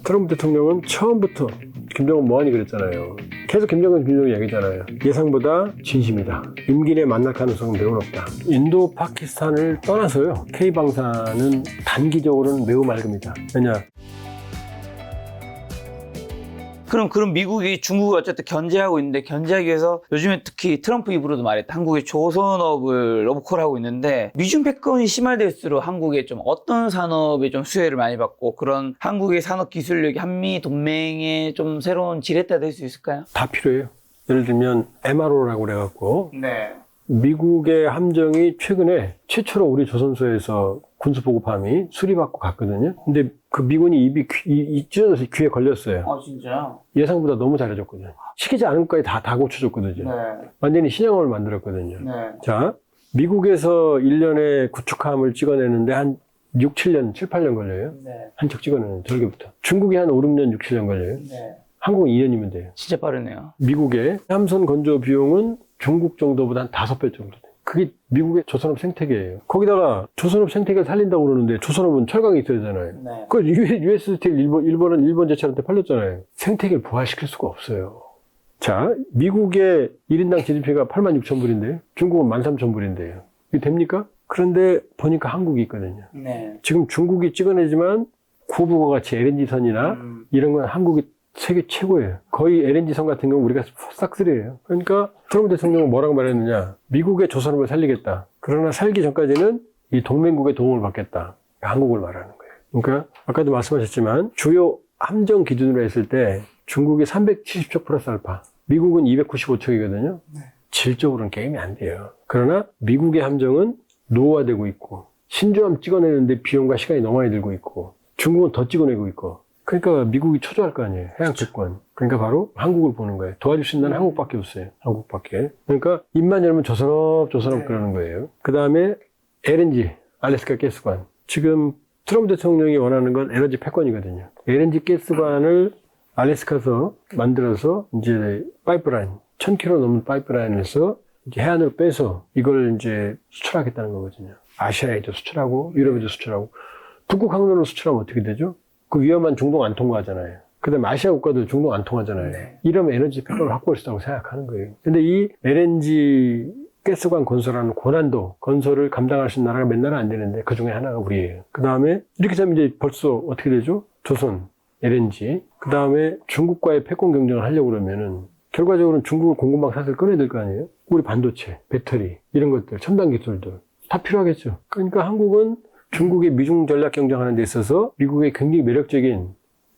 트럼프 대통령은 처음부터 김정은 뭐하니 그랬잖아요. 계속 김정은 얘기잖아요. 예상보다 진심이다. 임기 내 만날 가능성은 매우 높다. 인도 파키스탄을 떠나서요. K방사는 단기적으로는 매우 맑습니다. 왜냐? 그럼 미국이 중국을 어쨌든 견제하고 있는데, 견제하기 위해서 요즘에 특히 트럼프 입으로도 말했다. 한국이 조선업을 러브콜하고 있는데, 미중 패권이 심화될수록 한국의 좀 어떤 산업에 좀 수혜를 많이 받고, 그런 한국의 산업 기술력이 한미 동맹의 좀 새로운 지렛대 될 수 있을까요? 다 필요해요. 예를 들면 MRO라고 그래갖고 네. 미국의 함정이 최근에 최초로 우리 조선소에서 군수보급함이 수리받고 갔거든요. 근데 그 미군이 입이 찢어져서 귀에 걸렸어요. 아, 진짜요? 예상보다 너무 잘해줬거든요. 시키지 않은 거에 다 고쳐줬거든요. 네. 완전히 신형을 만들었거든요. 네. 자, 미국에서 1년에 구축함을 찍어내는데 한 6, 7년, 7, 8년 걸려요. 네. 한 척 찍어내는 절개부터. 중국이 한 5, 6년, 6, 7년 걸려요. 네. 한국은 2년이면 돼요. 진짜 빠르네요. 미국의 함선 건조 비용은 중국 정도보다 한 5배 정도 돼요. 그게 미국의 조선업 생태계예요. 거기다가 조선업 생태계를 살린다고 그러는데 조선업은 철강이 있어야 되잖아요. 네. 그 US 스틸 일본은 일본 제철한테 팔렸잖아요. 생태계를 부활시킬 수가 없어요. 자, 미국의 1인당 GDP가 86,000불인데요. 중국은 13,000불인데요. 이게 됩니까? 그런데 보니까 한국이 있거든요. 네. 지금 중국이 찍어내지만 고부가 같이 LNG선이나 이런 건 한국이 세계 최고예요. 거의 LNG선 같은 경우 우리가 싹쓸이에요. 그러니까 트럼프 대통령은 뭐라고 말했느냐. 미국의 조선업을 살리겠다. 그러나 살기 전까지는 이 동맹국의 도움을 받겠다. 한국을 말하는 거예요. 그러니까 아까도 말씀하셨지만 주요 함정 기준으로 했을 때 중국이 370척 플러스 알파, 미국은 295척이거든요. 질적으로는 게임이 안 돼요. 그러나 미국의 함정은 노후화되고 있고 신조함 찍어내는데 비용과 시간이 너무 많이 들고 있고 중국은 더 찍어내고 있고 그러니까 미국이 초조할 거 아니에요. 해양 채권. 그러니까 바로 한국을 보는 거예요. 도와줄 수 있는 한국밖에 없어요. 한국밖에. 그러니까 입만 열면 조선업 그러는 거예요. 그 다음에 LNG, 알래스카 가스관. 지금 트럼프 대통령이 원하는 건 에너지 패권이거든요. LNG 가스관을 알래스카에서 만들어서 이제 파이프라인, 1000km 넘는 파이프라인에서 이제 해안으로 빼서 이걸 이제 수출하겠다는 거거든요. 아시아에도 수출하고 유럽에도 수출하고 북극 항로로 수출하면 어떻게 되죠? 그 위험한 중동 안 통과하잖아요. 그 다음에 아시아 국가도 중동 안 통하잖아요. 네. 이러면 에너지 패권을 확보할 수 있다고 생각하는 거예요. 근데 이 LNG 가스관 건설하는 고난도 건설을 감당할 수 있는 나라가 몇 나라 안 되는데 그 중에 하나가 우리예요. 그 다음에 이렇게 되면 이제 벌써 어떻게 되죠? 조선, LNG. 그 다음에 중국과의 패권 경쟁을 하려고 그러면은 결과적으로는 중국을 공급망 사슬 끊어야 될 거 아니에요? 우리 반도체, 배터리, 이런 것들, 첨단 기술들 다 필요하겠죠. 그러니까 한국은 중국의 미중 전략 경쟁하는 데 있어서 미국의 굉장히 매력적인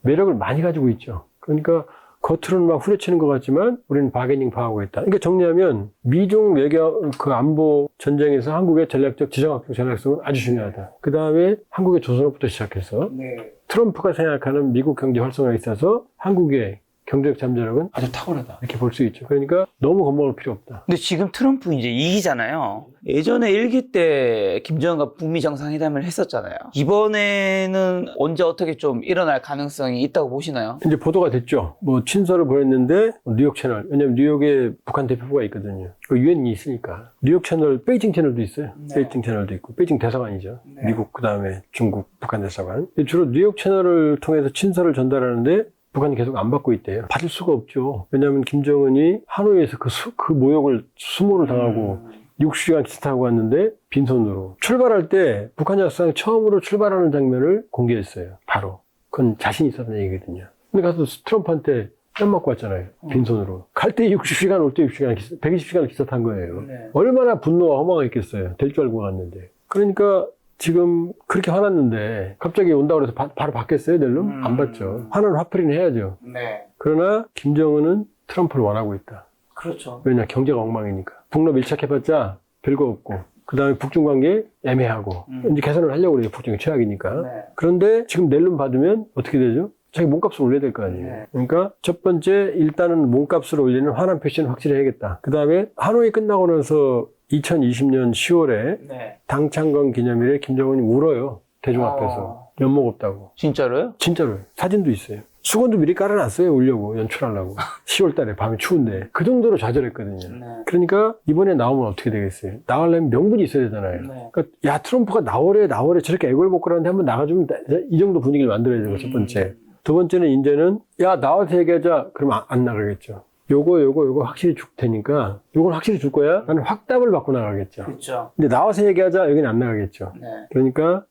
매력을 많이 가지고 있죠. 그러니까 겉으로는 막 후려치는 것 같지만 우리는 바게닝 파하고 있다. 그러니까 정리하면 미중 외교 그 안보 전쟁에서 한국의 전략적 지정학적 전략성은 아주 중요하다. 그 다음에 한국의 조선업부터 시작해서 네. 트럼프가 생각하는 미국 경제 활성화에 있어서 한국의 경제적 잠재력은 아주 탁월하다. 이렇게 볼 수 있죠. 그러니까 너무 겁먹을 필요 없다. 근데 지금 트럼프 이제 2기잖아요. 예전에 1기 때 김정은과 북미 정상회담을 했었잖아요. 이번에는 언제 어떻게 좀 일어날 가능성이 있다고 보시나요? 이제 보도가 됐죠. 뭐 친서를 보냈는데 뉴욕 채널. 왜냐면 뉴욕에 북한 대표부가 있거든요. 그 유엔이 있으니까. 뉴욕 채널, 베이징 채널도 있어요. 네. 베이징 채널도 있고. 베이징 대사관이죠. 네. 미국 그다음에 중국, 북한 대사관. 주로 뉴욕 채널을 통해서 친서를 전달하는데 북한이 계속 안 받고 있대요. 받을 수가 없죠. 왜냐하면 김정은이 하노이에서 그 모욕을 수모를 당하고 60시간 기차 타고 왔는데 빈손으로 출발할 때 북한 약상 처음으로 출발하는 장면을 공개했어요. 바로. 그건 자신 있었던 얘기거든요. 근데 가서 트럼프한테 뺨 맞고 왔잖아요. 빈손으로. 갈 때 60시간, 올 때 60시간, 120시간을 기차 탄 거예요. 네. 얼마나 분노와 허망이 있겠어요. 될 줄 알고 갔는데. 그러니까 지금 그렇게 화났는데 갑자기 온다고 해서 바로 받겠어요, 낼름? 안 받죠. 화는 화풀이는 해야죠. 네. 그러나 김정은은 트럼프를 원하고 있다. 그렇죠. 왜냐, 경제가 엉망이니까. 북러 밀착해봤자 별거 없고 그 다음에 북중 관계 애매하고 이제 개선을 하려고 그래요. 북중이 최악이니까. 네. 그런데 지금 낼름 받으면 어떻게 되죠? 자기 몸값을 올려야 될 거 아니에요. 네. 그러니까 첫 번째 일단은 몸값을 올리는 환원 표시는 확실히 해야겠다. 그 다음에 하노이 끝나고 나서 2020년 10월에 네. 당창건 기념일에 김정은이 울어요. 대중 앞에서. 면목 없다고. 진짜로요? 진짜로요. 사진도 있어요. 수건도 미리 깔아놨어요. 울려고, 연출하려고. 10월 달에 밤에 추운데. 그 정도로 좌절했거든요. 네. 그러니까 이번에 나오면 어떻게 되겠어요? 나가려면 명분이 있어야 되잖아요. 네. 그러니까 야, 트럼프가 나오래 저렇게 애걸복걸하는데 한번 나가주면 이 정도 분위기를 만들어야 되고, 첫 번째. 두 번째는 이제는 야 나와서 얘기하자. 그러면 안 나가겠죠. 요거 확실히 줄 테니까 요건 확실히 줄 거야. 나는 확답을 받고 나가겠죠. 그렇죠. 근데 나와서 얘기하자. 여기는 안 나가겠죠. 네. 그러니까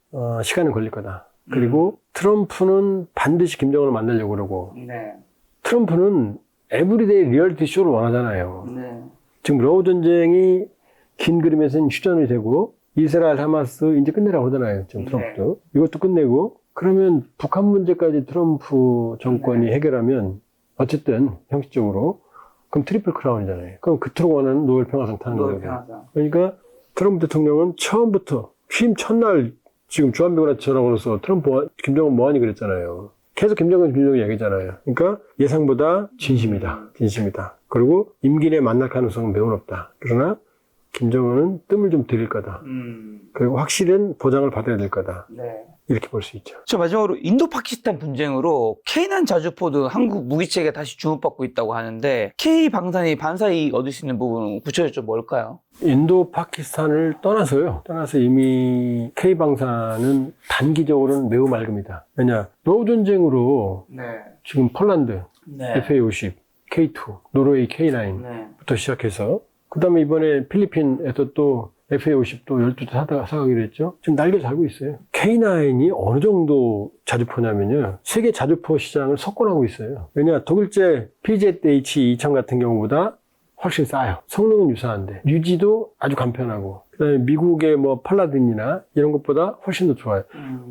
시간은 걸릴 거다. 그리고 트럼프는 반드시 김정은을 만나려고 그러고 네. 트럼프는 에브리데이 리얼리티 쇼를 원하잖아요. 네. 지금 러우 전쟁이 긴 그림에서는 휴전이 되고 이스라엘 하마스 이제 끝내라고 그러잖아요. 지금 트럼프도. 이것도 끝내고 그러면 북한 문제까지 트럼프 정권이 해결하면 어쨌든 형식적으로 그럼 트리플 크라운이잖아요. 그럼 그토록 원하는 노벨 평화상 타는 거예요. 그러니까 트럼프 대통령은 처음부터 취임 첫날 지금 주한미군한테 전화 걸어서 트럼프 김정은 뭐하니 그랬잖아요. 계속 김정은 얘기잖아요. 그러니까 예상보다 진심이다. 그리고 임기 내에 만날 가능성은 매우 높다. 그러나 김정은은 뜸을 좀 들일 거다. 그리고 확실한 보장을 받아야 될 거다. 네. 이렇게 볼 수 있죠. 저 마지막으로 인도 파키스탄 분쟁으로 K9 자주포도 한국 무기체계에 다시 주목받고 있다고 하는데 K 방산이 반사 이익 얻을 수 있는 부분은 구체적으로 좀 뭘까요? 인도 파키스탄을 떠나서 이미 K방사는 단기적으로는 매우 맑습니다. 왜냐, 러우 전쟁으로 네. 지금 폴란드 네. FA50, K2, 노르웨이 K9부터 네. 시작해서 그 다음에 이번에 필리핀에서 또 FA50도 12대 사가기로 했죠. 지금 날개 달고 있어요. K9이 어느 정도 자주포냐면요. 세계 자주포 시장을 석권하고 있어요. 왜냐, 독일제 PZH-2000 같은 경우보다 훨씬 싸요. 성능은 유사한데 유지도 아주 간편하고 그다음에 미국의 뭐 팔라딘이나 이런 것보다 훨씬 더 좋아요.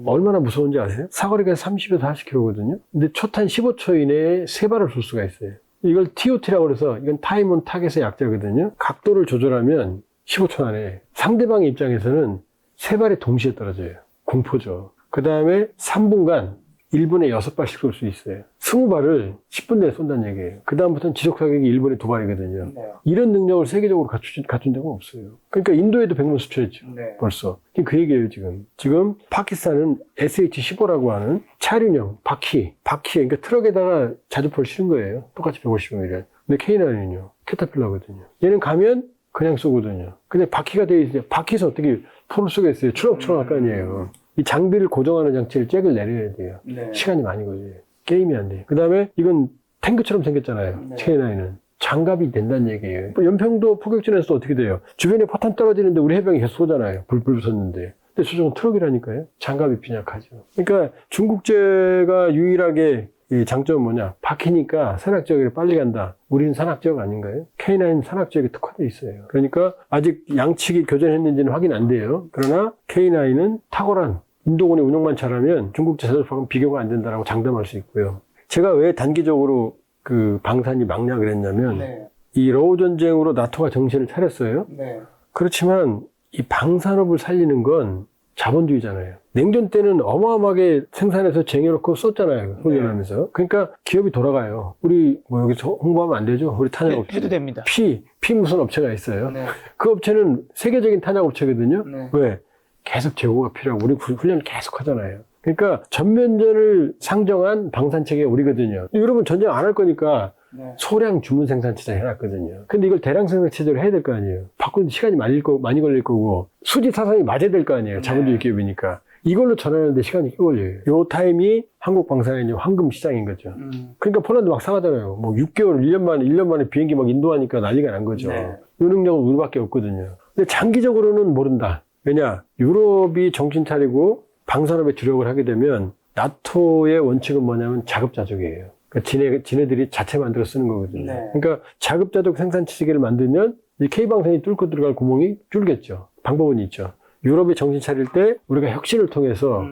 얼마나 무서운지 아세요? 사거리가 30에서 40km거든요. 근데 초탄 15초 이내에 3발을 쏠 수가 있어요. 이걸 TOT라고 그래서 이건 타임 온 타겟의 약자거든요. 각도를 조절하면 15초 안에 상대방의 입장에서는 3발이 동시에 떨어져요. 공포죠. 그 다음에 3분간 1분에 6발씩 쏠 수 있어요. 20발을 10분 내에 쏜다는 얘기예요. 그 다음부터는 지속사격이 1분에 2발이거든요. 네. 이런 능력을 세계적으로 갖춘 데가 없어요. 그러니까 인도에도 백문수초했죠. 네. 벌써. 그 얘기예요, 지금. 지금 파키스탄은 SH-15라고 하는 차륜형, 바퀴. 그러니까 트럭에다가 자주포를 실은 거예요. 똑같이 150mm. 근데 K9은요, 캐터필러거든요. 얘는 가면 그냥 쏘거든요. 근데 바퀴가 되어 있어요. 바퀴에서 어떻게 포를 쏘겠어요? 추럭추럭 할 거 아니에요. 이 장비를 고정하는 장치를 잭을 내려야 돼요. 네. 시간이 많이 걸려요. 게임이 안 돼요. 그 다음에 이건 탱크처럼 생겼잖아요. 네. K9은. 장갑이 된다는 얘기예요. 연평도 포격전에서도 어떻게 돼요? 주변에 포탄 떨어지는데 우리 해병이 계속 쏘잖아요. 불 붙었는데. 근데 저쪽은 트럭이라니까요. 장갑이 빈약하죠. 그러니까 중국제가 유일하게 이 장점은 뭐냐? 바퀴니까 산악지역에 빨리 간다. 우리는 산악지역 아닌가요? K9 산악지역에 특화되어 있어요. 그러니까 아직 양측이 교전했는지는 확인 안 돼요. 그러나 K9은 탁월한 인도군의 운용만 잘하면 중국제 자주포하고는 비교가 안 된다라고 장담할 수 있고요. 제가 왜 단기적으로 그 방산이 막락을 했냐면 네. 이 러우 전쟁으로 나토가 정신을 차렸어요. 네. 그렇지만 이 방산업을 살리는 건 자본주의잖아요. 냉전 때는 어마어마하게 생산해서 쟁여놓고 썼잖아요. 훈련하면서. 그러니까 기업이 돌아가요. 우리 뭐 여기서 홍보하면 안 되죠? 우리 탄약 업체. 해도 됩니다. 피 무슨 업체가 있어요. 네. 그 업체는 세계적인 탄약 업체거든요. 네. 왜? 계속 재고가 필요하고 우리 훈련을 계속 하잖아요. 그러니까 전면전을 상정한 방산체계가 우리거든요. 여러분 전쟁 안 할 거니까 네. 소량 주문 생산 체제 해놨거든요. 근데 이걸 대량 생산 체제로 해야 될 거 아니에요. 바꾸는 시간이 많이 걸릴 거고 수지 타산이 맞아야 될 거 아니에요. 자본주의 기업이니까. 이걸로 전환하는데 시간이 꽤 걸려요. 요 타임이 한국 방산의 이제 황금 시장인 거죠. 그러니까 폴란드 막 사가잖아요. 뭐 6개월, 1년 만에 비행기 막 인도하니까 난리가 난 거죠. 네. 요 능력은 우리밖에 없거든요. 근데 장기적으로는 모른다. 왜냐? 유럽이 정신 차리고 방산업에 주력을 하게 되면 나토의 원칙은 뭐냐면 자급자족이에요. 그러니까 지네들이 자체 만들어 쓰는 거거든요. 네. 그러니까 자급자족 생산 체계를 만들면 이 K방산이 뚫고 들어갈 구멍이 줄겠죠. 방법은 있죠. 유럽이 정신 차릴 때 우리가 혁신을 통해서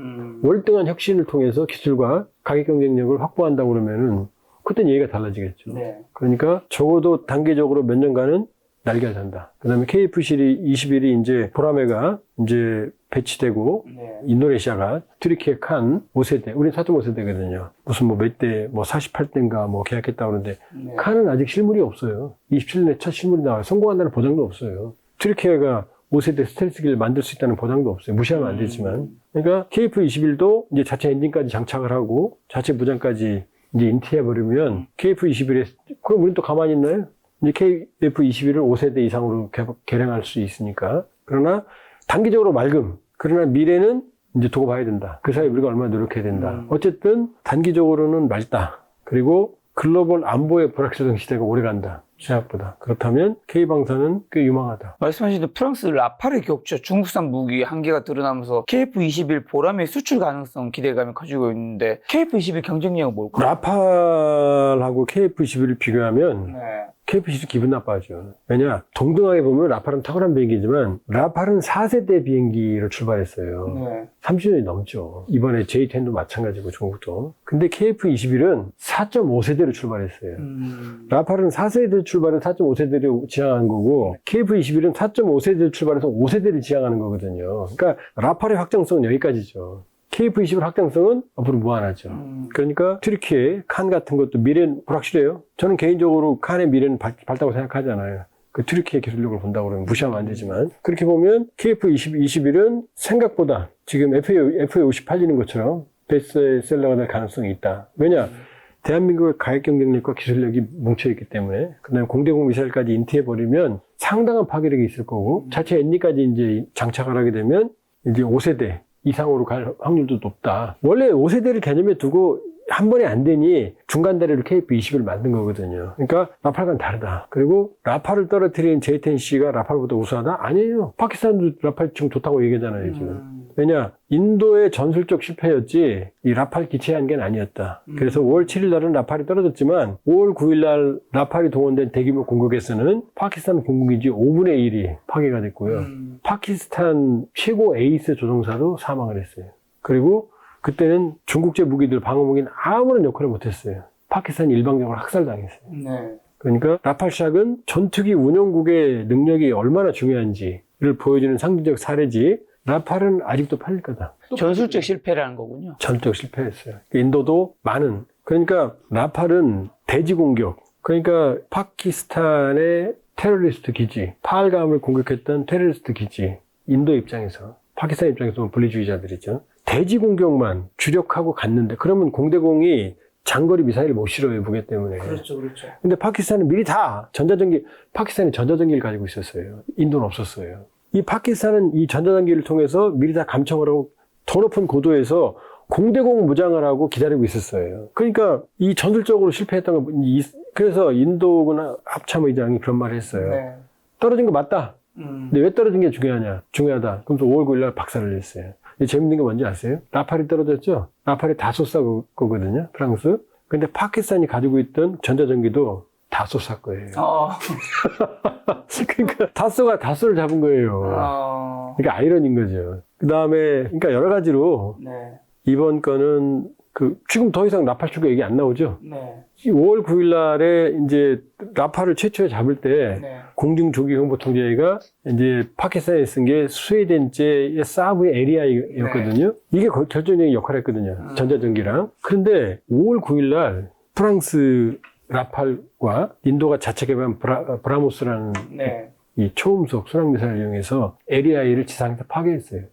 월등한 혁신을 통해서 기술과 가격 경쟁력을 확보한다고 그러면은 그때는 얘기가 달라지겠죠. 네. 그러니까 적어도 단계적으로 몇 년간은 날개를 단다. 그 다음에 KF-21이 이제 보라매가 이제 배치되고 네. 인도네시아가 트리키에 칸 5세대, 우린 4.5세대거든요. 무슨 뭐 몇 대, 뭐 48대인가 뭐 계약했다고 그러는데 네. 칸은 아직 실물이 없어요. 27년에 첫 실물이 나와요. 성공한다는 보장도 없어요. 트리키에가 5세대 스텔스기를 만들 수 있다는 보장도 없어요. 무시하면 안 되지만. 그러니까 KF-21도 이제 자체 엔진까지 장착을 하고 자체 무장까지 이제 인티해버리면 KF-21에, 그럼 우린 또 가만히 있나요? 이제 KF-21을 5세대 이상으로 개량할 수 있으니까. 그러나 단기적으로 맑음. 그러나 미래는 이제 두고 봐야 된다. 그 사이에 우리가 얼마나 노력해야 된다. 어쨌든 단기적으로는 맑다. 그리고 글로벌 안보의 불확실성 시대가 오래 간다. 생각보다. 그렇다면 K방사는 꽤 유망하다. 말씀하신 대로 프랑스 라팔의 격추, 중국산 무기 한계가 드러나면서 KF-21 보람의 수출 가능성 기대감을 가지고 있는데 KF-21 경쟁력은 뭘까요? 라팔하고 KF-21을 비교하면 네. KF-21 기분 나빠하죠. 왜냐? 동등하게 보면 라팔은 탁월한 비행기지만 라팔은 4세대 비행기로 출발했어요. 네. 30년이 넘죠. 이번에 J10도 마찬가지고 중국도. 근데 KF-21은 4.5세대로 출발했어요. 라팔은 4세대 출발해서 4.5세대를 지향한 거고 KF-21은 4.5세대를 출발해서 5세대를 지향하는 거거든요. 그러니까 라팔의 확장성은 여기까지죠. KF-21 확장성은 앞으로 무한하죠. 그러니까 튀르키예, 칸 같은 것도 미래는 불확실해요. 저는 개인적으로 칸의 미래는 밝다고 생각하잖아요. 그 튀르키예 기술력을 본다고 그러면 무시하면 안 되지만 그렇게 보면 KF-21은 생각보다 지금 FA-58 있는 것처럼 베스트셀러가 될 가능성이 있다. 왜냐? 대한민국의 가격 경쟁력과 기술력이 뭉쳐있기 때문에 그다음에 공대공 미사일까지 인트해버리면 상당한 파괴력이 있을 거고 자체 엔리까지 이제 장착을 하게 되면 이제 5세대 이상으로 갈 확률도 높다. 원래 5세대를 개념에 두고 한 번에 안 되니 중간 다리로 KF-20을 만든 거거든요. 그러니까 라팔과는 다르다. 그리고 라팔을 떨어뜨린 J-10C가 라팔보다 우수하다? 아니에요. 파키스탄도 라팔 지금 좋다고 얘기하잖아요, 지금. 왜냐? 인도의 전술적 실패였지 이 라팔 기체의 한계는 아니었다. 그래서 5월 7일 날은 라팔이 떨어졌지만 5월 9일 날 라팔이 동원된 대규모 공격에서는 파키스탄 공군기지 5분의 1이 파괴가 됐고요. 파키스탄 최고 에이스 조종사도 사망을 했어요. 그리고 그때는 중국제 무기들, 방어무기는 아무런 역할을 못했어요. 파키스탄이 일방적으로 학살당했어요. 네. 그러니까 라팔샥은 전투기 운영국의 능력이 얼마나 중요한지를 보여주는 상징적 사례지 라팔은 아직도 팔릴 거다. 전술적 실패라는 거군요. 전적 실패했어요. 인도도 많은. 그러니까 라팔은 대지 공격. 그러니까 파키스탄의 테러리스트 기지, 파알감을 공격했던 테러리스트 기지. 인도 입장에서, 파키스탄 입장에서 분리주의자들이죠. 대지 공격만 주력하고 갔는데 그러면 공대공이 장거리 미사일을 못 실어요, 무게 때문에. 그렇죠. 근데 파키스탄은 미리 다 파키스탄이 전자전기를 가지고 있었어요. 인도는 없었어요. 이 파키스탄은 이 전자전기를 통해서 미리 다 감청을 하고 더 높은 고도에서 공대공 무장을 하고 기다리고 있었어요. 그러니까 이 전술적으로 실패했던 거, 그래서 인도군 합참의장이 그런 말을 했어요. 네. 떨어진 거 맞다. 근데 왜 떨어진 게 중요하다. 그러면서 5월 9일 날 박살을 냈어요. 재밌는 게 뭔지 아세요? 라팔이 떨어졌죠? 라팔이 다 쏟아 거거든요, 프랑스. 근데 파키스탄이 가지고 있던 전자전기도 다 쏟아 거예요. 그러니까 다소를 잡은 거예요. 그러니까 아이러니인 거죠. 그 다음에, 그러니까 여러 가지로 네. 이번 건은 지금 더 이상 라팔 출구 얘기 안 나오죠? 네. 5월 9일 날에 이제 라팔을 최초에 잡을 때 네. 공중조기경보통제가 이제 파키스탄에 쓴 게 스웨덴제의 사브의 에리아였거든요. 이게 결정적인 역할을 했거든요. 전자전기랑. 그런데 5월 9일 날 프랑스 라팔과 인도가 자체 개발한 브라모스라는 네. 이 초음속 순항미사일을 이용해서 LEI를 지상에서 파괴했어요.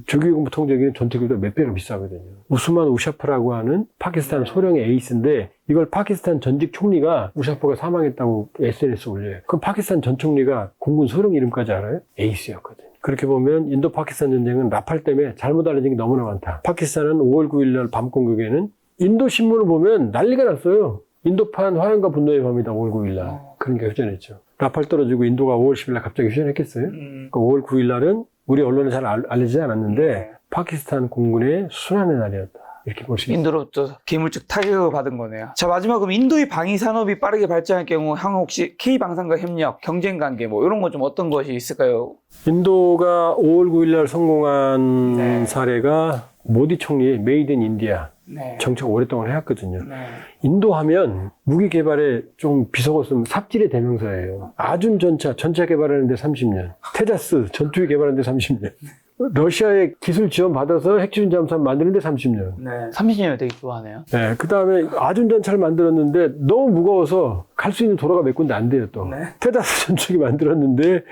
조기공부 통제기는 전투기보다 몇 배가 비싸거든요. 우스만 우샤프라고 하는 파키스탄 소령의 에이스인데 이걸 파키스탄 전직 총리가 우샤프가 사망했다고 SNS에 올려요. 그럼 파키스탄 전 총리가 공군 소령 이름까지 알아요? 에이스였거든요. 그렇게 보면 인도 파키스탄 전쟁은 라팔 때문에 잘못 알려진 게 너무나 많다. 파키스탄은 5월 9일 날 밤 공격에는 인도 신문을 보면 난리가 났어요. 인도판 화염과 분노의 밤이다, 5월 9일 날. 그런 게 휴전했죠. 라팔 떨어지고 인도가 5월 10일 날 갑자기 휴전했겠어요? 그러니까 5월 9일 날은 우리 언론에 잘 알려지지 않았는데 파키스탄 공군의 순환의 날이었다. 이렇게 볼 수 있습니다. 인도로부터 기물적 타격을 받은 거네요. 자, 마지막으로 인도의 방위 산업이 빠르게 발전할 경우 향후 혹시 K방산과 협력, 경쟁 관계 뭐 이런 거 좀 어떤 것이 있을까요? 인도가 5월 9일 날 성공한 네. 사례가 모디 총리의 메이드 인 인디아 네. 정책 오랫동안 해왔거든요. 네. 인도 하면 무기 개발에 좀 비속었으면 삽질의 대명사예요. 아준 전차 개발하는데 30년. 테자스 전투기 개발하는데 30년. 러시아의 기술 지원 받아서 핵추진 잠수함 만드는데 30년. 네. 30년이 되게 좋아하네요. 네, 그 다음에 아준 전차를 만들었는데 너무 무거워서 갈 수 있는 도로가 몇 군데 안 돼요, 또. 네. 테자스 전투기 만들었는데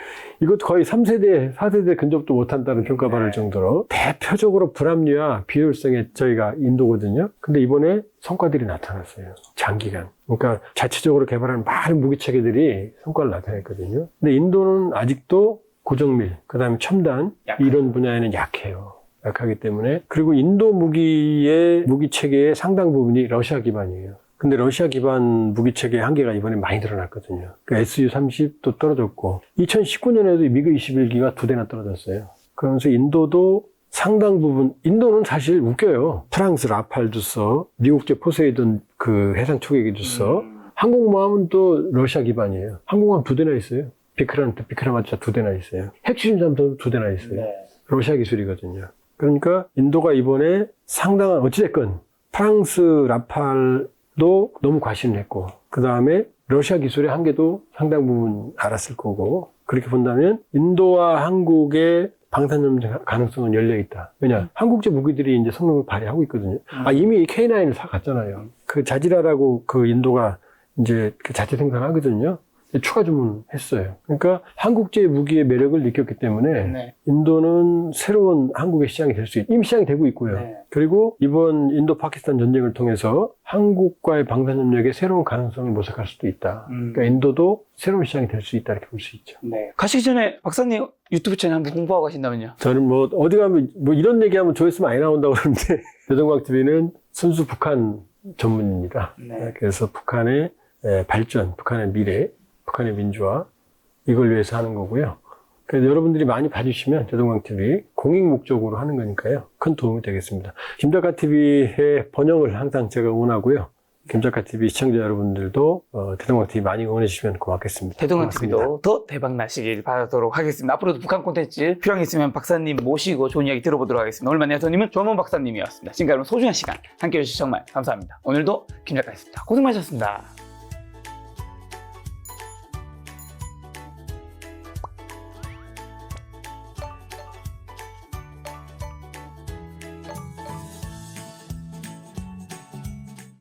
이것도 거의 3세대, 4세대 근접도 못한다는 평가 받을 정도로 대표적으로 불합리와 비효율성의 저희가 인도거든요. 근데 이번에 성과들이 나타났어요. 장기간. 그러니까 자체적으로 개발한 많은 무기 체계들이 성과를 나타냈거든요. 근데 인도는 아직도 고정밀, 그 다음에 첨단, 이런 분야에는 약해요. 약하기 때문에. 그리고 인도 무기 체계의 상당 부분이 러시아 기반이에요. 근데 러시아 기반 무기 체계의 한계가 이번에 많이 드러났거든요. 그 Su-30도 떨어졌고 2019년에도 미그 21기가 2대나 떨어졌어요. 그러면서 인도도 상당 부분, 인도는 사실 웃겨요. 프랑스 라팔도 써, 미국제 포세이돈 그 해상 초계기도 써. 항공모함은 또 러시아 기반이에요. 항공모함 2대나 있어요. 비크라마차 2대나 있어요. 핵추진 잠수도 2대나 있어요. 러시아 기술이거든요. 그러니까 인도가 이번에 상당한, 어찌됐건 프랑스 라팔도 너무 과신을 했고, 그 다음에 러시아 기술의 한계도 상당 부분 알았을 거고, 그렇게 본다면 인도와 한국의 방산염 가능성은 열려있다. 왜냐, 한국제 무기들이 이제 성능을 발휘하고 있거든요. 이미 K9을 사갔잖아요. 그 자지라라고 그 인도가 이제 그 자체 생산하거든요. 추가 주문했어요. 그러니까 한국제 무기의 매력을 느꼈기 때문에 인도는 새로운 한국의 시장이 될 수 이미 시장이 되고 있고요. 그리고 이번 인도 파키스탄 전쟁을 통해서 한국과의 방산협력의 새로운 가능성을 모색할 수도 있다. 그러니까 인도도 새로운 시장이 될 수 있다 이렇게 볼 수 있죠. 가시기 전에 박사님 유튜브 채널 한번 홍보하고 가신다면요? 저는 뭐 어디 가면 뭐 이런 얘기하면 조회수 많이 나온다고 그러는데 여동광TV는 순수 북한 전문입니다. 그래서 북한의 발전, 북한의 미래, 북한의 민주화 이걸 위해서 하는 거고요. 그래서 여러분들이 많이 봐주시면 여동광TV 공익 목적으로 하는 거니까요. 큰 도움이 되겠습니다. 김작가TV의 번영을 항상 제가 응원하고요. 김작가TV 시청자 여러분들도 대동광TV 많이 응원해 주시면 고맙겠습니다. 대동광TV도 더 대박 나시길 바라도록 하겠습니다. 앞으로도 북한 콘텐츠 필요한 게 있으면 박사님 모시고 좋은 이야기 들어보도록 하겠습니다. 오늘 만난 여사님은 조원범 박사님이었습니다. 지금까지 여러분 소중한 시간 함께해 주셔서 정말 감사합니다. 오늘도 김작가였습니다. 고생 많으셨습니다.